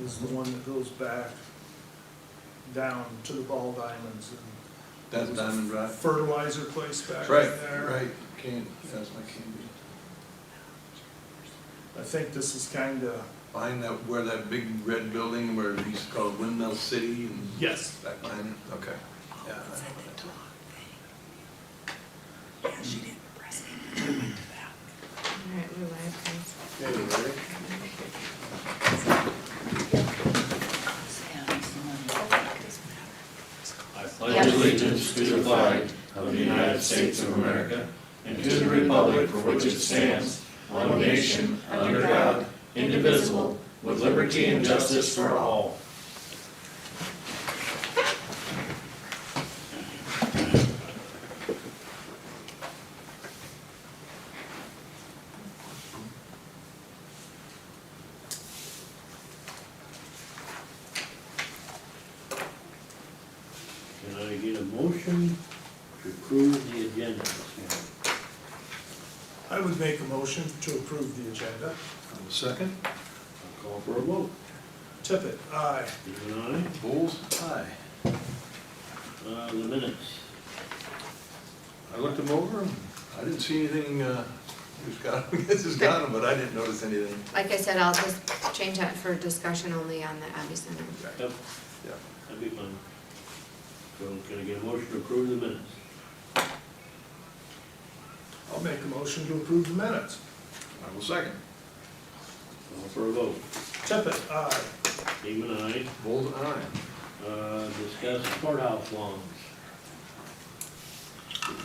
is the one that goes back down to the Ball Diamonds and That's Diamond Drive? fertilizer place back Right, there. right, that's my Canby. I think this is kinda, Behind that, where that big red building where it used to call Windmill City and yes, back behind it, okay. Yeah. I know what that is. She didn't press it. She went to that. All right, we're live, guys. Okay, you ready? I pledge allegiance to the flag of the United States of America and to the republic for which it stands, one nation, under God, indivisible, with liberty and justice for all. Can I get a motion to approve the agenda this morning? I would make a motion to approve the agenda. On the second, I'll call for a vote. Tippit, aye. Stephen, aye. Bulls, aye. The minutes. I looked them over and I didn't see anything, who's got them, I guess who's got them, but I didn't notice anything. Like I said, I'll just change that for discussion only on the Abbey Center. Yep, Yeah. that'd be fun. So can I get a motion to approve the minutes? I'll make a motion to approve the minutes. I will second. Call for a vote. Tippit, aye. Stephen, aye. Bulls, aye. Discuss courthouse lawns.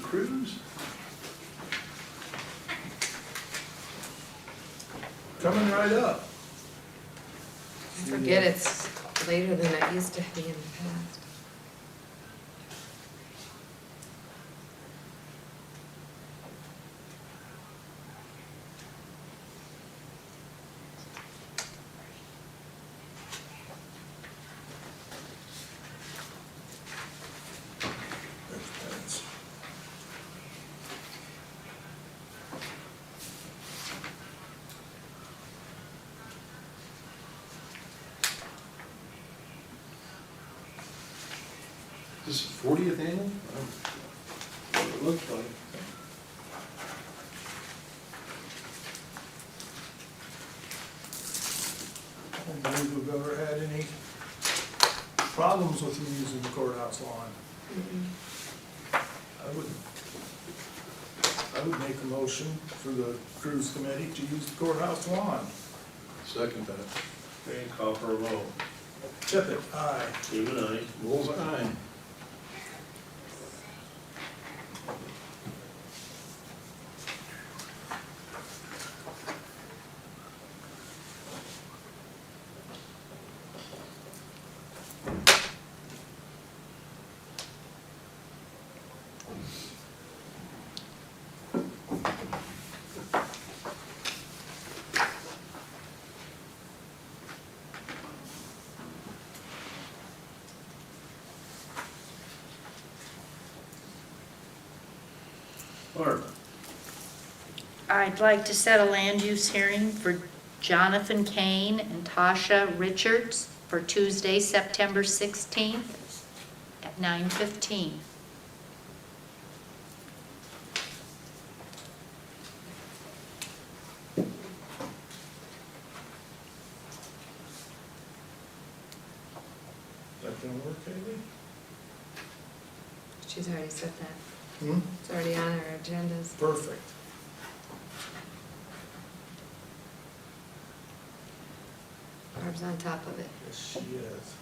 Cruise? Coming right up. I forget it's later than it used to be in the past. This is 40th annual? It looks like. I don't believe we've ever had any problems with them using the courthouse lawn. I would make a motion for the cruise committee to use the courthouse lawn. Second that. Okay, call for a vote. Tippit, aye. Stephen, aye. Bulls, aye. Barbara. I'd like to set a land use hearing for Jonathan Kane and Tasha Richards for Tuesday, September 16th at 9:15. That gonna work, Haley? She's already said that. Hmm? It's already on our agendas. Perfect. Barb's on top of it. Yes, she is.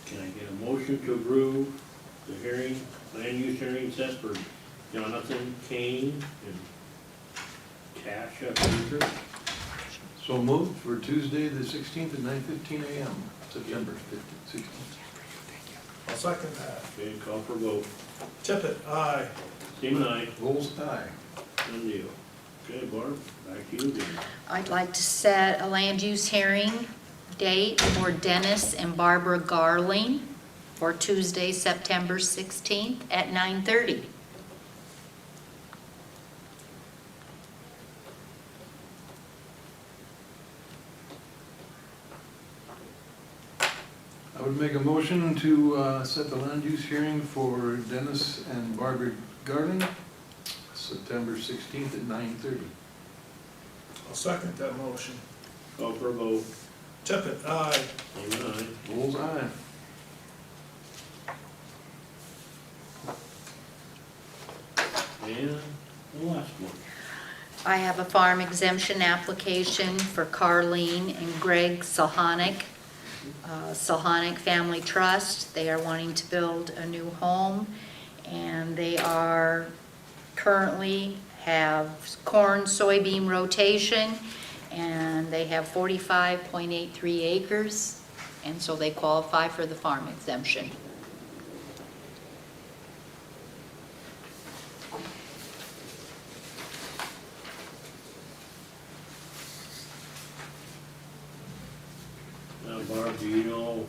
Can I get a motion to approve the hearing, land use hearing set for Jonathan Kane and Tasha Richards? So moved for Tuesday, the 16th at 9:15 a.m., September 16th. I'll second that. Okay, call for vote. Tippit, aye. Stephen, aye. Bulls, aye. Done deal. Okay, Barb, back to you again. I'd like to set a land use hearing date for Dennis and Barbara Garling for Tuesday, September 16th at 9:30. I would make a motion to set the land use hearing for Dennis and Barbara Garden, September 16th at 9:30. I'll second that motion. Call for a vote. Tippit, aye. Seaman, aye. Bull's eye. And the last one. I have a farm exemption application for Carleen and Greg Sohonic. Sohonic Family Trust. They are wanting to build a new home, and they are currently have corn soybean rotation, and they have 45.83 acres, and so they qualify for the farm exemption. Now, Barb, do you know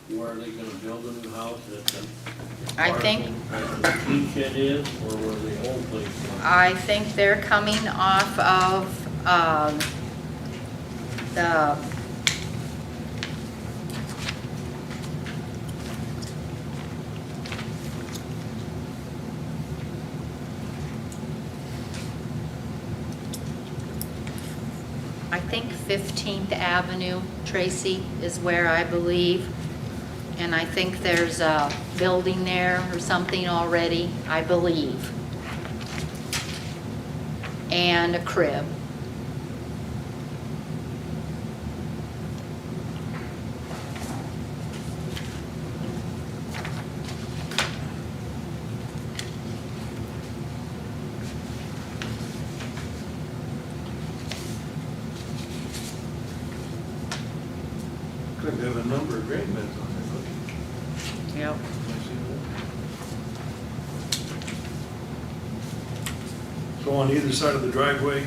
where they're gonna build a new house at the? I think, Where the tea shed is, or where the old place was? I think they're coming off of the I think 15th Avenue, Tracy, is where I believe. And I think there's a building there or something already, I believe. And a crib. Could have a number of grain beds on there, look. Yep. Can I see that? So on either side of the driveway,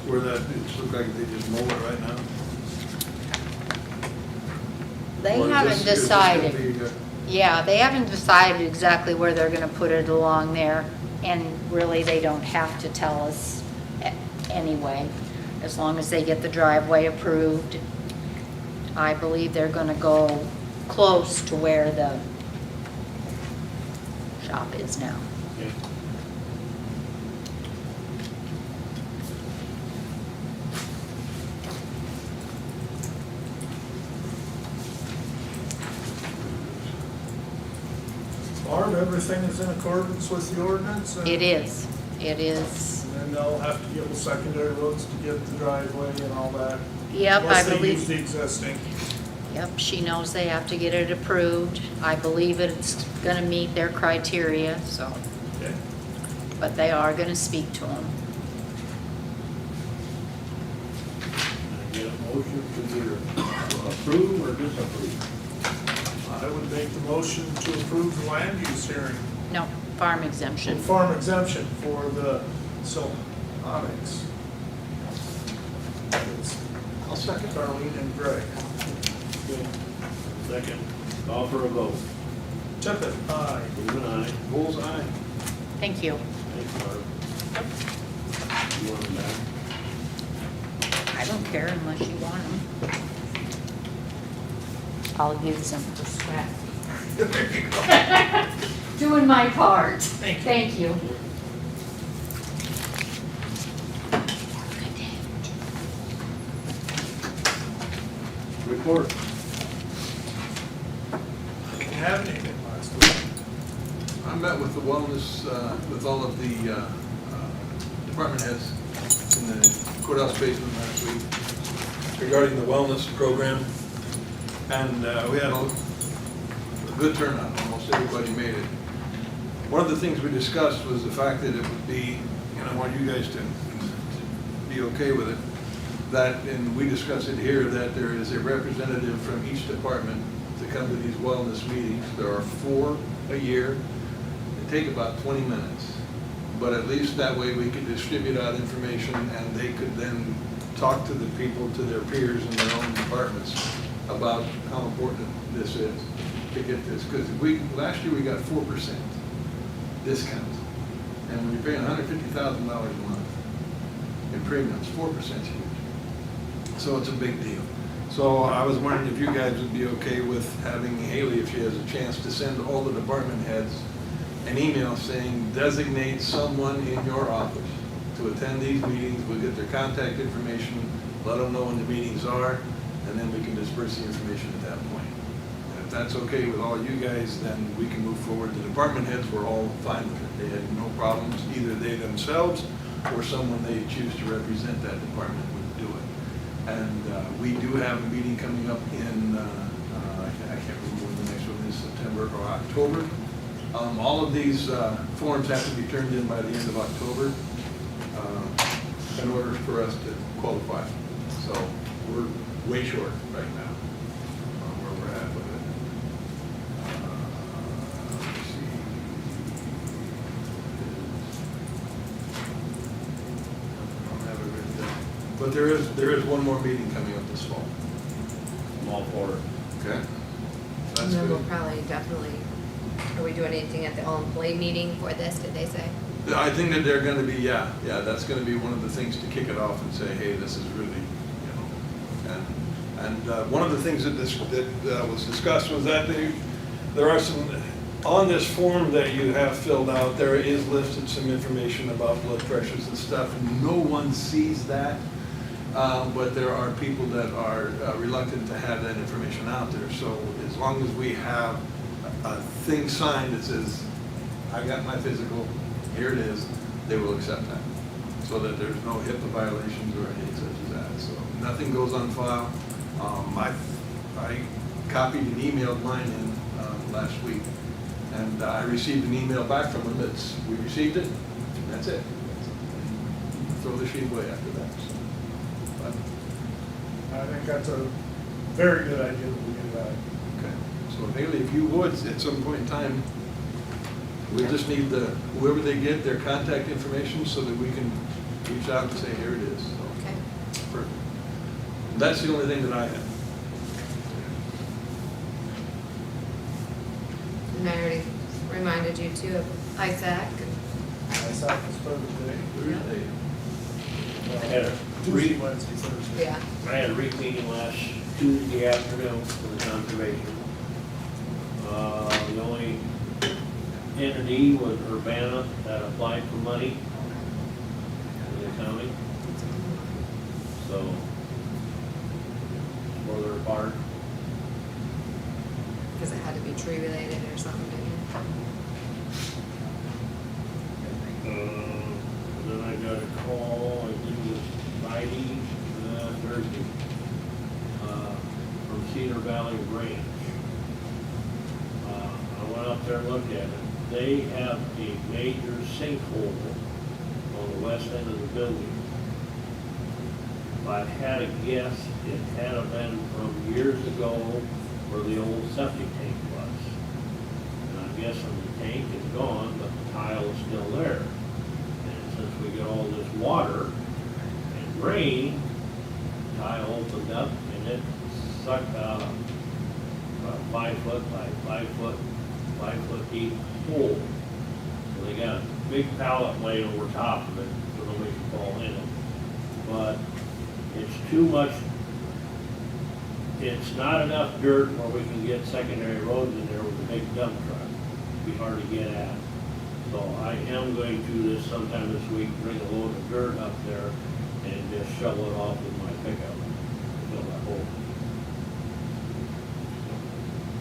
where that, it looks like they just mow it right now? They Or is haven't this- is this gonna decided. be, Yeah, they haven't decided exactly where they're gonna put it along there, and really, they don't have to tell us anyway, as long as they get the driveway approved. I believe they're gonna go close to where the shop is now. Okay. Barb, everything is in accordance with the ordinance? and- It is, it is. And then they'll have to get the secondary roads to get the driveway and all that? Yep, I Unless they use believe, the existing. yep, she knows they have to get it approved. I believe it's gonna meet their criteria, so, Okay. but they are gonna speak to them. I get a motion to either approve or disapprove. I would make the motion to approve the land use hearing, No, farm the exemption. farm exemption for the Sohonics. It's I'll second. Carleen and Greg. Second, call for a vote. Tippit, aye. Seaman, aye. Bull's eye. Thank you. Thanks, Barb. You want them back? I don't care unless you want them. I'll use them for scrap. Doing my part. Thank you. Report. Didn't have anything last week. I met with the wellness, with all of the department heads in the courthouse basement last week regarding the wellness program. And we had a good turnout, almost everybody made it. One of the things we discussed was the fact that it would be, and I want you guys to be okay with it, that, and we discussed it here, that there is a representative from each department to come to these wellness meetings. There are 4 a year. They take about 20 minutes. But at least that way we could distribute out information and they could then talk to the people, to their peers in their own departments about how important this is to get this. Because last year we got 4% discount. And when you're paying $150,000 a month in premiums, 4% is huge. So it's a big deal. So I was wondering if you guys would be okay with having Haley, if she has a chance, to send all the department heads an email saying designate someone in your office to attend these meetings. We'll get their contact information, let them know when the meetings are, and then we can disperse the information at that point. And if that's okay with all you guys, then we can move forward. The department heads were all fine with it. They had no problems, either they themselves or someone they choose to represent that department would do it. And we do have a meeting coming up in, I can't remember when the next one is, September or October. All of these forms have to be turned in by the end of October in order for us to qualify. So we're way short right now on where we're at with it. Let's see. I don't have it written down. But there is one more meeting coming up this fall. I'm all for it. Okay? And That's then we'll good. probably definitely, are we doing anything at the all-employee meeting for this, did they say? I think that they're gonna be, yeah, that's gonna be one of the things to kick it off and say, hey, this is really, you know. And one of the things that was discussed was that there are some, on this form that you have filled out, there is listed some information about blood pressures and stuff, and no one sees that. But there are people that are reluctant to have that information out there. So as long as we have a thing signed that says, I got my physical, here it is, they will accept that. So that there's no HIPAA violations or anything such as that. So nothing goes on file. I copied and emailed mine in last week. And I received an email back from them that's, we received it, and that's it. Throw the sheet away after that. So, but, I think that's a very good idea that we do that. okay. So Haley, if you would, at some point in time, we just need whoever they get, their contact information so that we can reach out and say, here it is. So, Okay. perfect. And that's the only thing that I have. And I already reminded you too of ISAC. ISAC is Thursday. Thursday. Had a Tuesday, re- Wednesday, Thursday. Yeah. I had a meeting last Tuesday afternoon for the conservation. The only entity was Urbana that applied for money in the county, so for their part. Because it had to be tree related or something, didn't Then I got a call, I think it was Friday, Thursday, from Cedar Valley Ranch. I went up there and looked at it. They have a major sinkhole on the west end of the building. If I had a guess, it had to been from years ago where the old septic tank was. And I'm guessing the tank is gone, but the tile is still there. And since we get all this water and rain, the tile opened up and it sucked out about 5 foot by 5 foot deep hole. So they got a big pallet laying over top of it so nobody can fall in it. But it's too much, it's not enough dirt where we can get secondary roads in there with a big dump truck. It'd be hard to get at. So I am going to this sometime this week, bring a load of dirt up there and just shovel it off with my pickup. Fill that hole.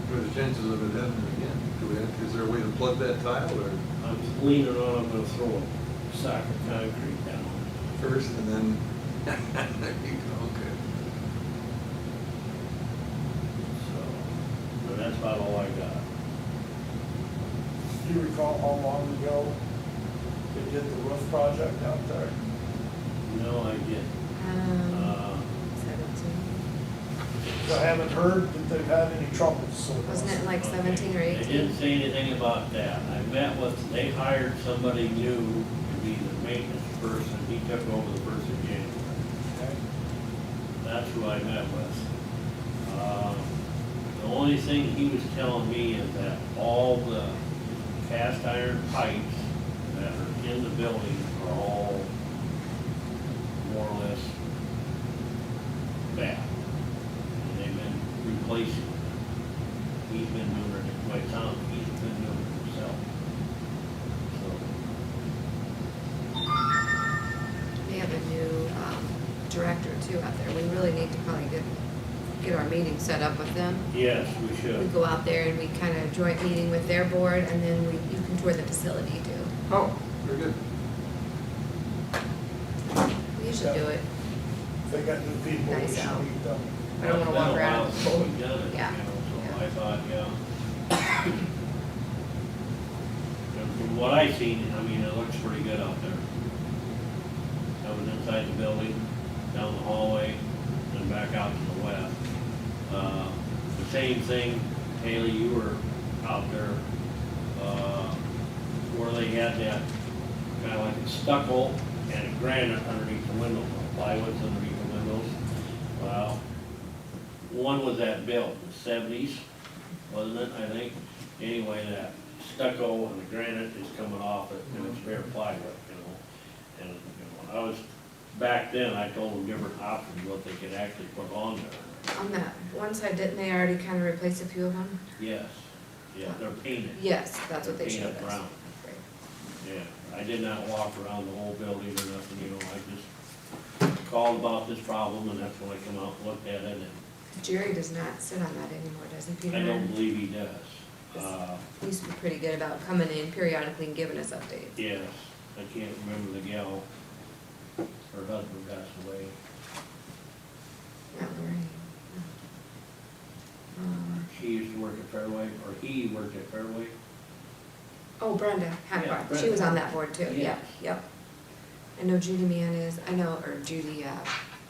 What are the chances of it happening again? Is there a way to plug that tile or I'm leaning on, I'm gonna throw a sack of concrete down. first and then? There you go, okay. So, but that's about all I got. Do you recall how long ago they did the roof project out there? No, I didn't. you? Uh, 17. I haven't heard that they've had any troubles, so. Wasn't it like 17 or They 18? didn't say anything about that. I met with, they hired somebody new to be the maintenance person. He took over the 1st of January. Okay. That's who I met with. The only thing he was telling me is that all the cast iron pipes that are in the building are all more or less bad. he's been doing it, quite some, he's been doing it himself. So, We have a new director too out there. We really need to probably get our meeting set up with them. yes, we We should. go out there and we kind of joint meeting with their board, and then you can tour the facility too. Oh, very good. We usually do it. If they got new people, we Nice should out. meet them. I don't wanna walk around It's with been a while cold. since we've done it, Yeah. you know, so Yeah. I thought, yeah. And from what I seen, I mean, it looks pretty good out there. I was inside the building, down the hallway, and back out to the west. The same thing, Haley, you were out there, where they had that kind of like a stucco and a granite underneath the windows, plywoods underneath the windows. Well, one was that built in the '70s, wasn't it, I think? Anyway, that stucco and the granite is coming off it, and it's bare plywood, you know? And, you know, when I was, back then, I told them different options, what they could actually put on there. On that one side, didn't they already kind of replace a few of them? Yes, yeah, they're painted. Yes, that's what they Painted showed us. brown. Right. Yeah, I did not walk around the whole building or nothing, you know, I just called about this problem, and that's when I come out and looked at it, and Jerry does not sit on that anymore, does he, Peter? I don't believe he does. He used to be pretty good about coming in periodically and giving us updates. Yes, I can't remember the gal, her husband passed away. Not Lorraine. No. She used to work at Fairway, or he worked at Fairway. Oh, Brenda Yeah, Hanbar, she Brenda. was on that board too, Yes. yeah, yep. I know Judy Mann is, or Judy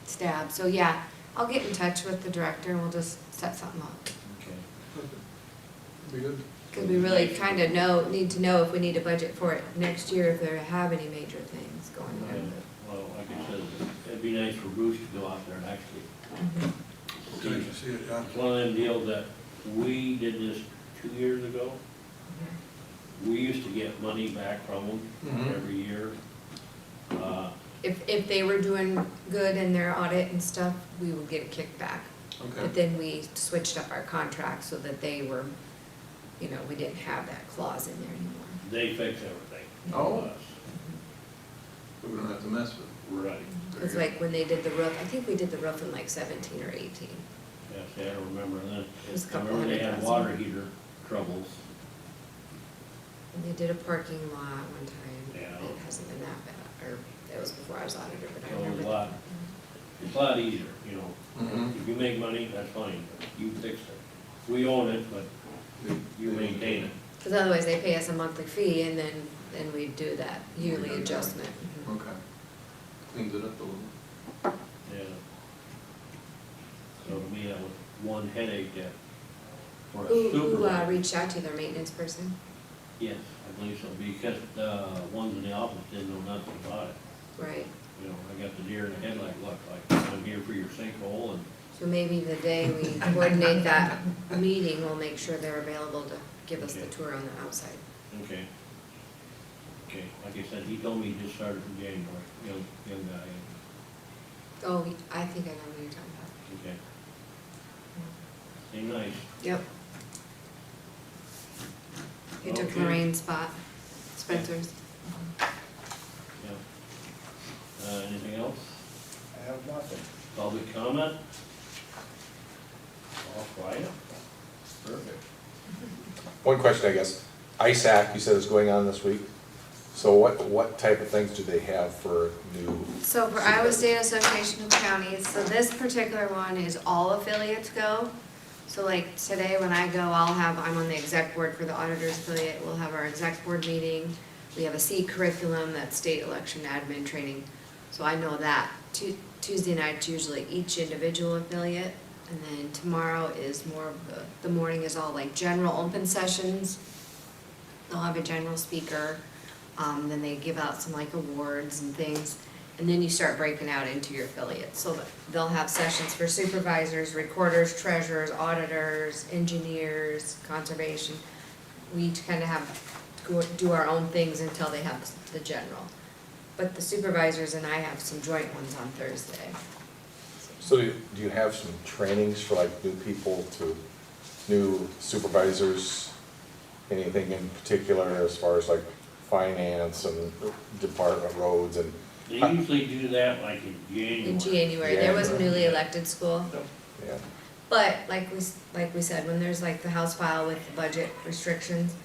Stab, so yeah, I'll get in touch with the director and we'll just set something up. Okay. Be good. Cause we really kind of need to know if we need a budget for it next year, if there have any major things going on. Well, like I said, it'd be nice for Bruce to go out there and actually Mhm. Okay, to see it, yeah. It's one of them deals that we did this 2 years ago. We used to get money back from them Mhm. every year. If they were doing good in their audit and stuff, we would get a kickback. But Okay. then we switched up our contract so that they were, we didn't have that clause in there anymore. They fix everything. Oh. for us. We don't have to mess with it. Right. There It's you go. like when they did the roof, I think we did the roof in like 17 or 18. Yes, I don't remember. And then, It was a I couple remember they hundred had thousand. water heater troubles. And they did a parking lot one time. Yeah. It hasn't been that bad, or it was before I was auditor, but I So it was remember. a lot. It's a lot easier, you know. Mhm. If you make money, that's fine, but you fix it. We own it, but you maintain it. Because otherwise they pay us a monthly fee and then we do that yearly adjustment. Mhm. Okay. Cleans it up a little. Yeah. So to me, that was one headache that, for a Who supervisor. reached out to their maintenance person? Yes, I believe so, because the ones in the office didn't know nothing about it. Right. You know, I got the deer in the headlight look, like, I'm here for your sinkhole, and, So maybe the day we coordinate that meeting, we'll make sure they're available to give us the Okay. tour on the outside. okay. Okay, like I said, he told me he just started in January, young guy, Oh, I think I know what you're talking about. okay. Seemed nice. Yep. He took Okay. Lorraine's spot, Spencer's. Yeah. Anything else? I have nothing. Public comment? All quiet? Perfect. One question, I guess. ISAC, you said is going on this week. So what type of things do they have for new? So for Iowa State Association of Counties, so this particular one is all affiliates go. So like today when I go, I'm on the exec board for the auditors affiliate, we'll have our exec board meeting. We have a C curriculum, that's state election admin training. So I know that. Tuesday night's usually each individual affiliate. And then tomorrow is more of the morning is all like general open sessions. They'll have a general speaker. Then they give out some like awards and things, and then you start breaking out into your affiliates. So they'll have sessions for supervisors, recorders, treasurers, auditors, engineers, conservation. We each kind of do our own things until they have the general. But the supervisors and I have some joint ones on Thursday. So So do you have some trainings for like new people new supervisors? Anything in particular as far as like finance and department roads and? They usually do that like in January. In January, there was a newly elected school. Yeah, But like we said, when there's like the House file with the budget restrictions,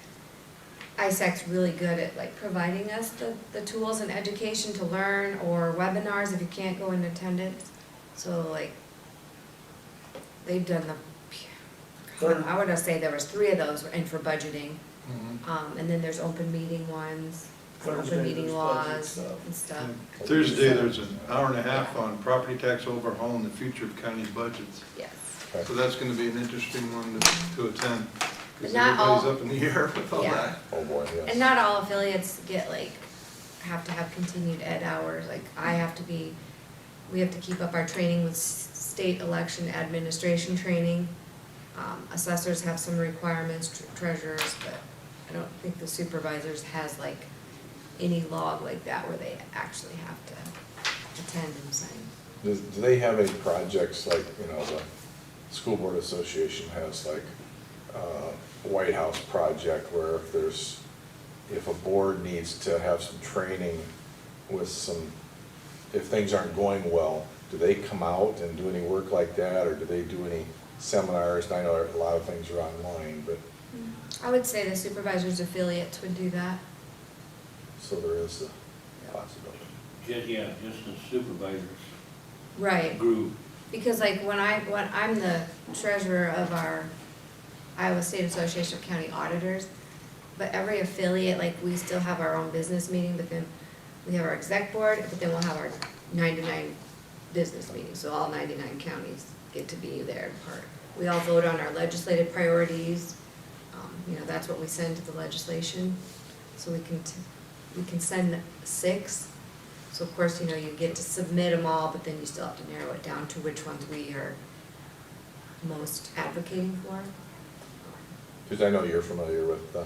ISAC's really good at like providing us the tools and education to learn, or webinars if you can't go in attendance. So like, they've done I would say there was 3 of those in for budgeting. And then there's open meeting ones, Thursday, open meeting there's budget laws stuff. and stuff. Thursday, there's an hour and a half on property tax overhaul and the future of county budgets. Yes. So that's gonna be an interesting one to attend. But Because not all- everybody's up in the air with all Yeah. that. oh boy, yes. And not all affiliates have to have continued ed hours, like we have to keep up our training with state election administration training. Assessors have some requirements, treasurers, but I don't think the supervisors has like any log like that where they actually have to attend and sign. Do they have any projects like, the School Board Association has like a White House project where if a board needs to have some training with if things aren't going well, do they come out and do any work like that, or do they do any seminars? And I know a lot of things are online, but, I would say the supervisors affiliates would do that. so there is a possibility. Just the supervisors Right. group. Because like when I'm the treasurer of our Iowa State Association of County Auditors, but every affiliate, like we still have our own business meeting, but then we have our exec board, but then we'll have our 9 to 9 business meeting, so all 99 counties get to be there in part. We all vote on our legislative priorities, that's what we send to the legislation, so we can send 6. So of course, you get to submit them all, but then you still have to narrow it down to which ones we are most advocating for. Because I know you're familiar with the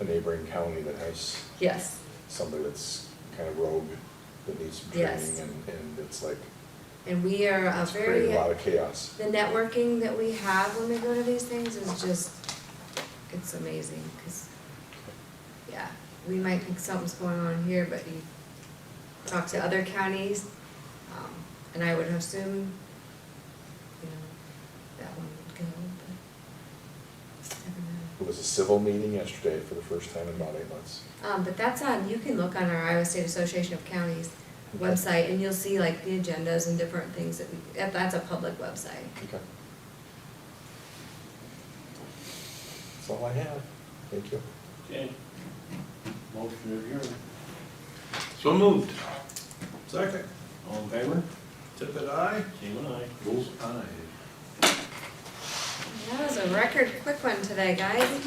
neighboring county that has Yes, somebody that's kind of rogue, that needs some Yes. training, and it's like, and we are it's creating a lot of chaos. the networking that we have when we go to these things is just, it's amazing, because, yeah, we might think something's going on here, but you talk to other counties, and I would assume, that one would go, but never know. It was a civil meeting yesterday for the first time in about 8 months. But that's you can look on our Iowa State Association of Counties website, and you'll see like the agendas and different things that's a public website. Okay. That's all I have. Thank you. Okay. Motion adjourned. So moved. Second, All in favor? Tippit, aye? Seaman, aye. Bull's eye. That was a record quick one today, guys.